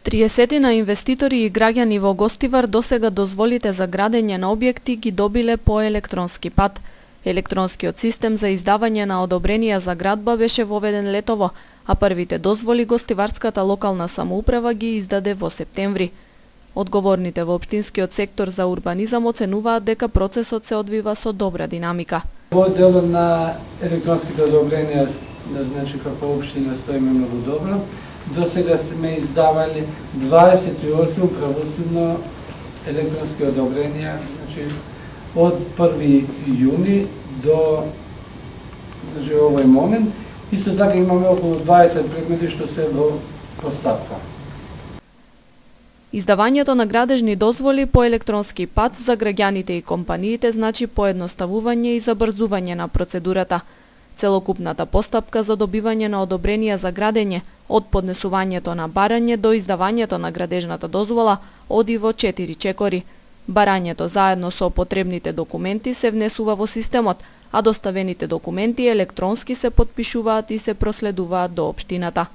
30 инвеститори и граѓани во Гостивар досега дозволите за градење на објекти ги добиле по електронски пат. Електронскиот систем за издавање на одобренија за градба беше воведен летово, а првите дозволи Гостиварската локална самоуправа ги издаде во септември. Одговорните во општинскиот сектор за урбанизам оценуваат дека процесот се одвива со добра динамика. Во делот на електронските одобренија, значи како општина стоиме многу добро. До сега сме издавали 28 правосудно електронски одобренија, значи од 1 јуни до овој момент. Исто така имаме околу 20 предмети што се во постапка. Издавањето на градежни дозволи по електронски пат за граѓаните и компаниите значи поедноставување и забрзување на процедурата. Целокупната постапка за добивање на одобренија за градење, од поднесувањето на барање до издавањето на градежната дозвола, оди во 4 чекори. Барањето заедно со потребните документи се внесува во системот, а доставените документи електронски се потпишуваат и се проследуваат до општината.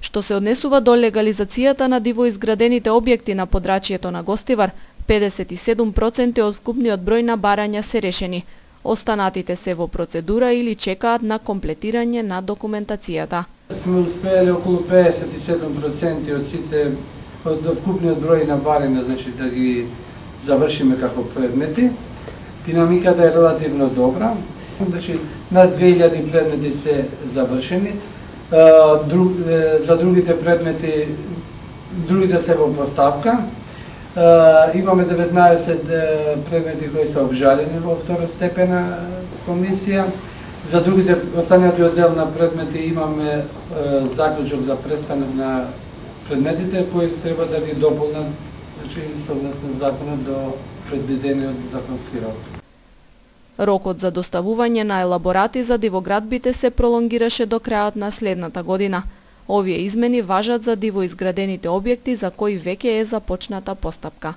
Што се однесува до легализацијата на дивоизградените објекти на подрачјето на Гостивар, 57% од вкупниот број на барања се решени. Останатите се во процедура или чекаат на комплетирање на документацијата. Сме успеали околу 57% од сите од вкупниот број на барања, значи да ги завршиме како предмети. Динамиката е релативно добра. Значи над 2000 предмети се завршени. За другите предмети, другите се во постапка. Имаме 19 предмети кои се обжалени во второстепена комисија. За другите, останатиот дел на предмети имаме заклучок за престанок на предметите кои треба да ги дополнат, значи согласно законот до предвидениот законски рок. Рокот за доставување на елаборати за дивоградбите се пролонгираше до крајот на следната година. Овие измени важат за дивоизградените објекти за кои веќе е започната постапка.